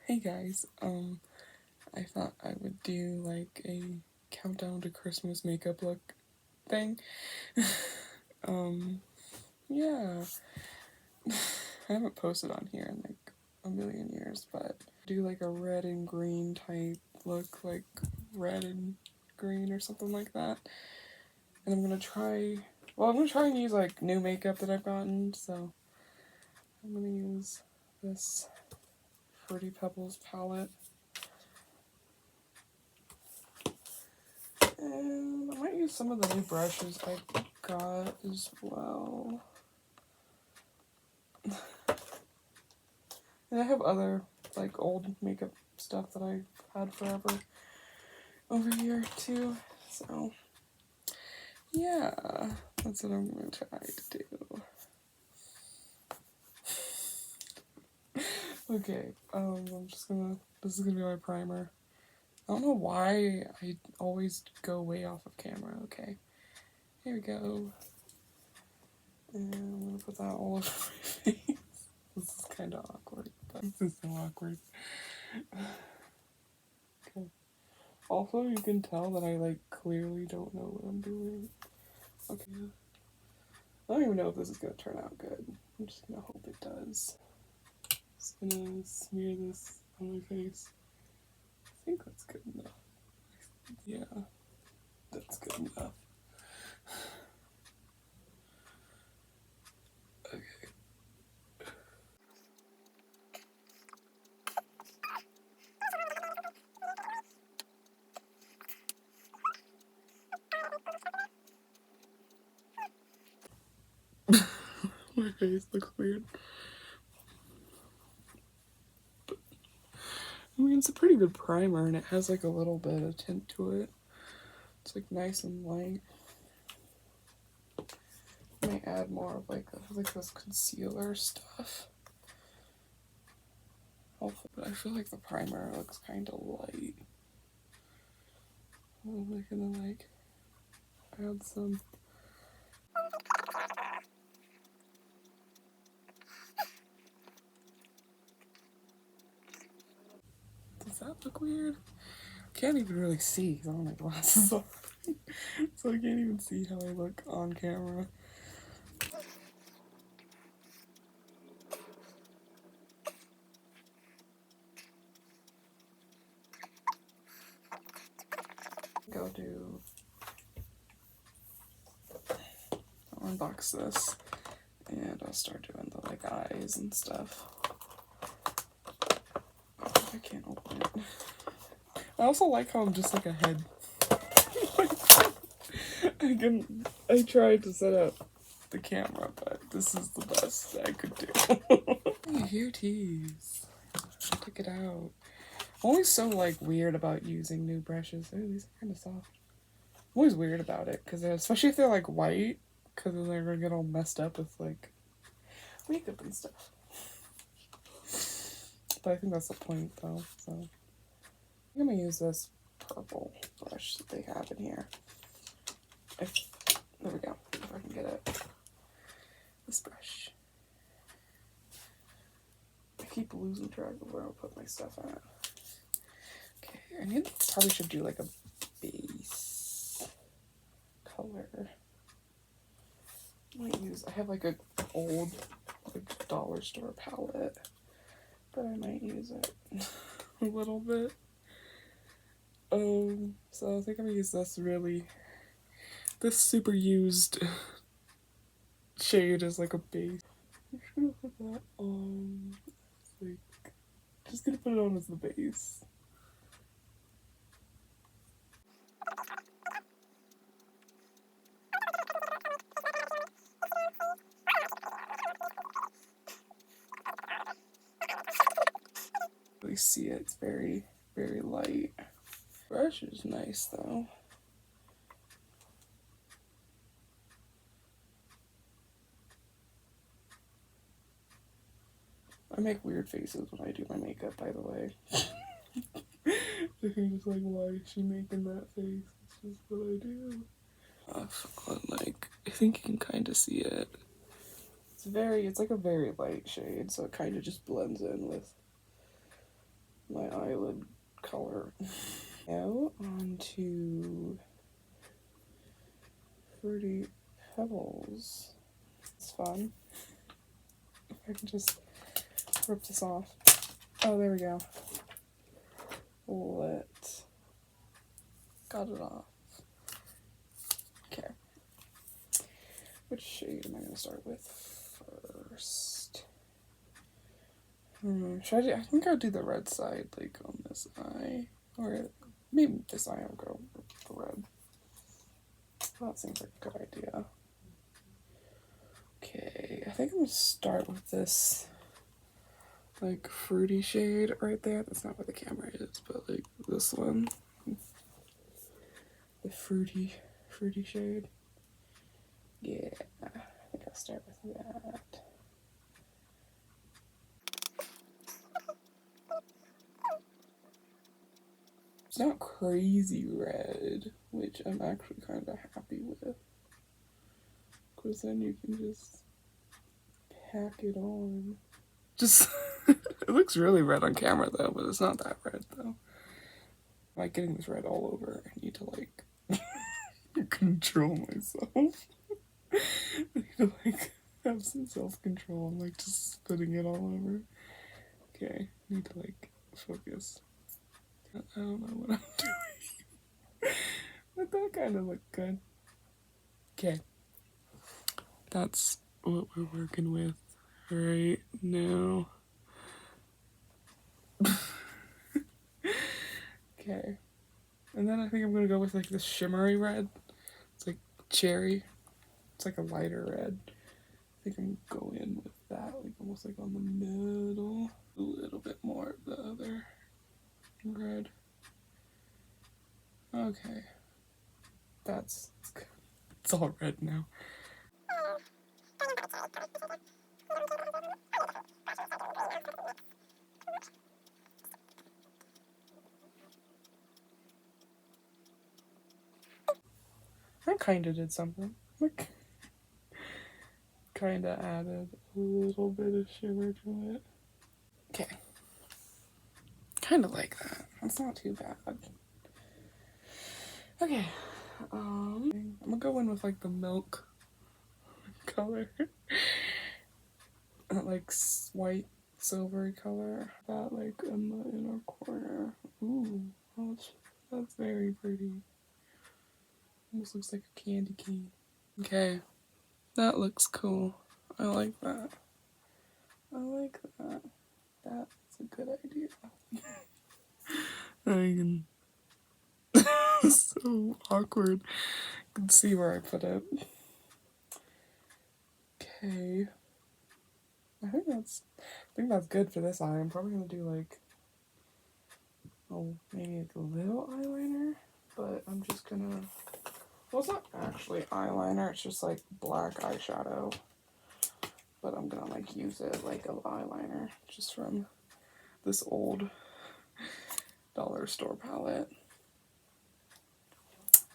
Hey guys, I thought I would do like a countdown to Christmas makeup look thing. Yeah. I haven't posted on here in like a million years, but do like a red and green type look, like red and green or something like that. And I'm gonna try and use like new makeup that I've gotten, so I'm gonna use this Fruity Pebbles palette. And I might use some of the new brushes I got as well. And I have other like old makeup stuff that I've had forever over here too. So yeah, that's what I'm gonna try to do. Okay, this is gonna be my primer. I don't know why I always go way off of camera. Okay, here we go. And I'm gonna put that all over my face. This is kind of awkward, but this is so awkward. Okay. Also, you can tell that I like clearly don't know what I'm doing. Okay. I don't even know if this is gonna turn out good. I'm just gonna hope it does. Just gonna smear this on my face. I think that's good enough. Yeah, that's good enough. Okay. My face looks weird. I mean, it's a pretty good primer, and it has like a little bit of tint to it. It's like nice and light. I might add more of like this concealer stuff. Hopefully, but I feel like the primer looks kind of light. I'm gonna like add some. Does that look weird? I can't even really see because I don't have my glasses on. So I can't even see how I look on camera. I'll unbox this and I'll start doing the like eyes and stuff. Oh, I can't open it. I also like how I'm just like a head. I tried to set up the camera, but this is the best I could do. Here it is. Check it out. I'm always so like weird about using new brushes. Oh, these are kind of soft. I'm always weird about it because especially if they're like white, because then they're gonna get all messed up with like makeup and stuff. But I think that's the point though. So I'm gonna use this purple brush that they have in here. There we go. If I can get it. This brush. I keep losing track of where I'll put my stuff at. Okay, probably should do like a base color. I have like a old like dollar store palette, but I might use it a little bit. So I think I'm gonna use this super used shade as like a base. I'm just gonna put that on, just gonna put it on as the base. Really see it, it's very, very light. Brush is nice though. I make weird faces when I do my makeup, by the way. I'm just like, why is she making that face? It's just what I do. Like, I think you can kind of see it. It's like a very light shade, so it kind of just blends in with my eyelid color. Now on to Fruity Pebbles. It's fun. If I can just rip this off. Oh, there we go. Got it off. Okay. Which shade am I going to start with first? Should I do, I think I'll do the red side, like on this eye. Or maybe this eye I'll go with the red. That seems like a good idea. Okay, I think I'm going to start with this like fruity shade right there. That's not where the camera is, but like this one. The fruity shade. Yeah, I think I'll start with that. It's not crazy red, which I'm actually kind of happy with. Because then you can just pack it on. Just, it looks really red on camera though, but it's not that red though. I'm like getting this red all over. I need to like control myself. I need to like have some self-control. I'm like just spitting it all over. Okay, I need to like focus. I don't know what I'm doing. But that kind of looked good. Okay. That's what we're working with right now. Okay. And then I think I'm gonna go with like this shimmery red. It's like cherry. It's like a lighter red. I think I'm gonna go in with that, like almost like on the middle. A little bit more of the other red. Okay. It's all red now. I kinda did something. Like, kinda added a little bit of shimmer to it. Okay. Kinda like that. That's not too bad. Okay. I'm gonna go in with like the milk color. That like white silvery color. That like in the inner corner. Ooh, that's very pretty. Almost looks like a candy cane. Okay, that looks cool. I like that. I like that. That's a good idea. I can. So awkward. I can see where I put it. Okay. I think that's good for this eye. I'm probably gonna do like, maybe like a little eyeliner, but I'm just gonna. Well, it's not actually eyeliner. It's just like black eyeshadow. But I'm gonna like use it like an eyeliner, just from this old dollar store palette.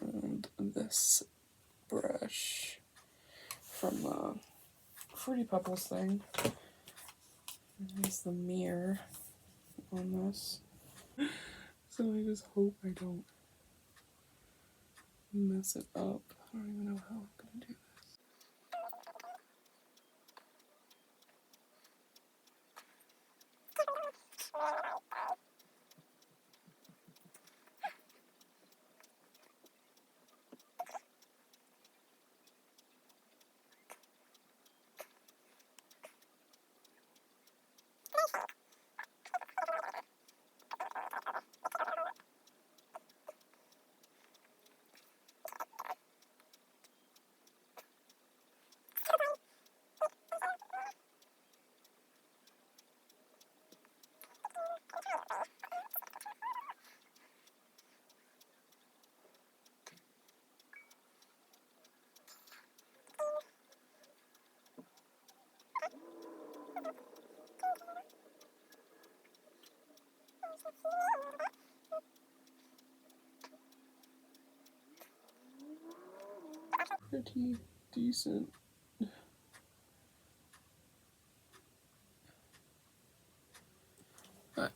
And this brush from the Fruity Pebbles thing. Here's the mirror on this. So I just hope I don't mess it up. I don't even know how I'm gonna do this. Pretty decent. But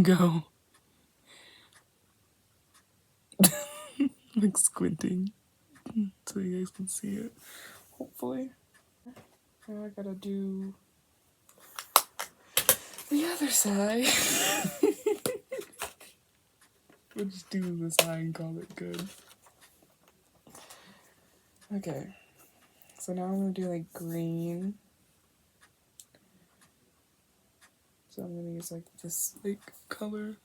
go. Like squinting so you guys can see it, hopefully. Now I gotta do the other side. We'll just do this eye and call it good. Okay, so now I'm gonna do like green. So I'm gonna use like this like color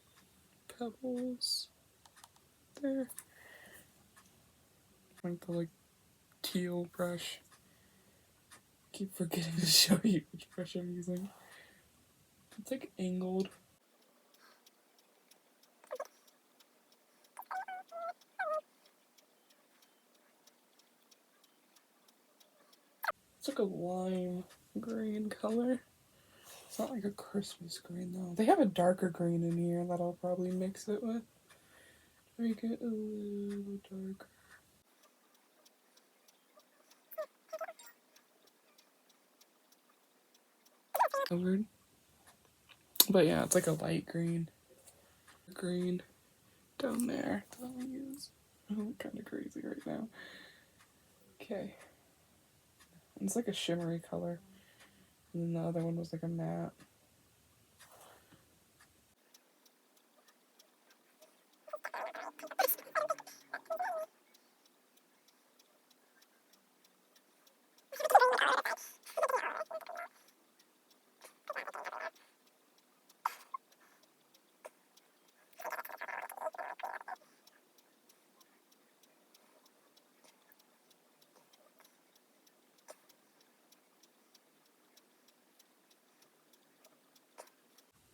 Pebbles there. Like the like teal brush. Keep forgetting to show you which brush I'm using. It's like angled. It's like a lime green color. It's not like a Christmas green though. They have a darker green in here that I'll probably mix it with. Make it a little darker. Weird. But yeah, it's like a light green. Green down there that I'll use. I'm kind of crazy right now. Okay. It's like a shimmery color. And then the other one was like a matte.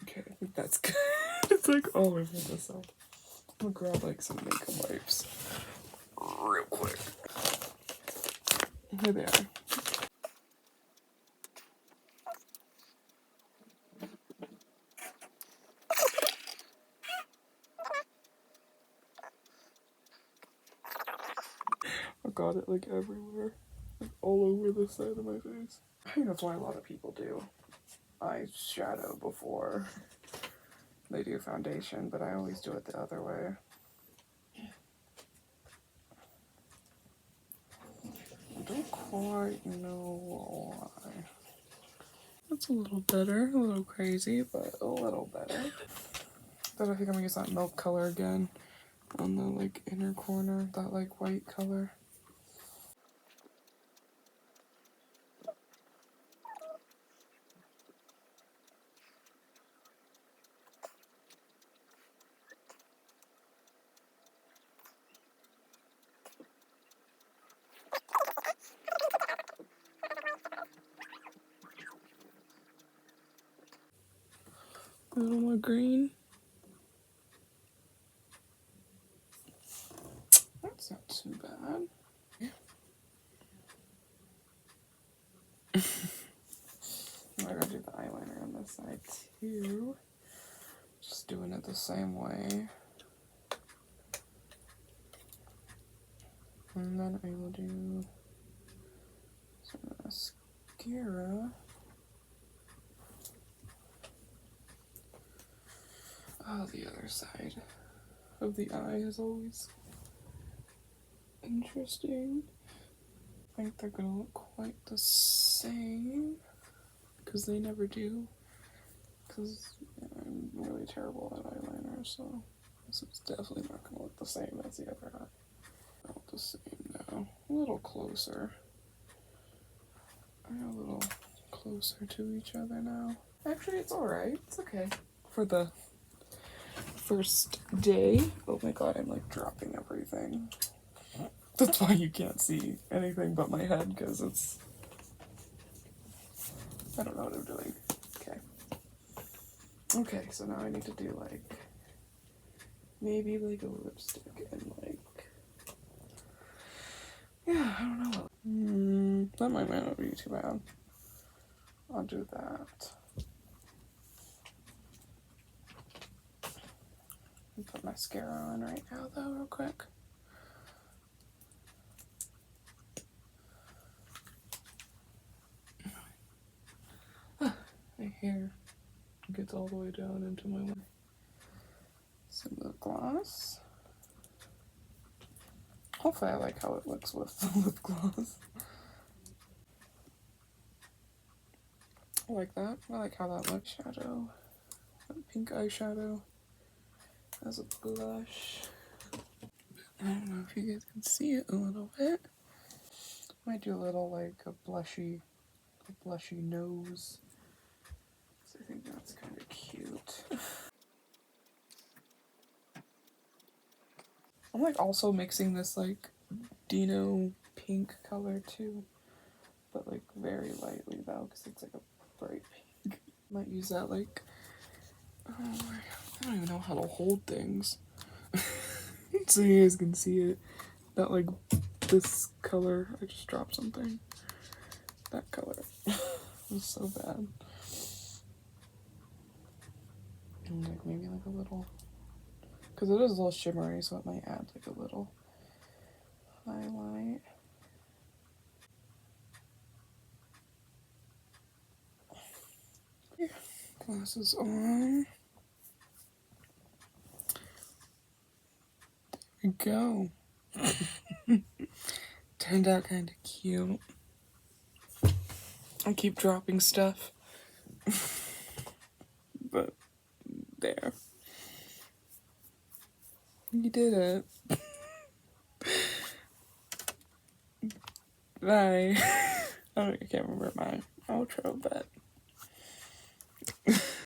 Okay, I think that's good. It's like all over the side. I'm gonna grab like some makeup wipes real quick. Here they are. I got it like everywhere. Like all over the side of my face. I think that's why a lot of people do eyeshadow before they do foundation, but I always do it the other way. I don't quite know why. That's a little better, a little crazy, but a little better. But I think I'm gonna use that milk color again on the like inner corner, that like white color. A little more green. That's not too bad. I'm gonna do the eyeliner on this side too. Just doing it the same way. And then I will do some mascara. Oh, the other side of the eye is always interesting. I think they're gonna look quite the same because they never do. Because I'm really terrible at eyeliner, so this is definitely not gonna look the same as the other eye. Not the same now. A little closer. I'm a little closer to each other now. Actually, it's alright. It's okay. For the first day. Oh my god, I'm like dropping everything. That's why you can't see anything but my head, because it's... I don't know what I'm doing. Okay. Okay, so now I need to do like... maybe like a lipstick and like... yeah, I don't know. That might not be too bad. I'll do that. Put mascara on right now though, real quick. My hair gets all the way down into my leg. some lip gloss. Hopefully I like how it looks with the lip gloss. I like that. I like how that looks shadow. That pink eyeshadow as a blush. I don't know if you guys can see it a little bit. Might do a little like a blushy nose. So I think that's kind of cute. I'm like also mixing this like Dino pink color too, but like very lightly though, because it's like a bright pink. Might use that like, oh, I don't even know how to hold things. So you guys can see it. That like this color, I just dropped something. That color was so bad. And like maybe like a little, because it is a little shimmery, so it might add like a little highlight. Yeah. Glasses on. There we go. Turned out kind of cute. I keep dropping stuff. But there. You did it. Bye. I can't remember my outro, but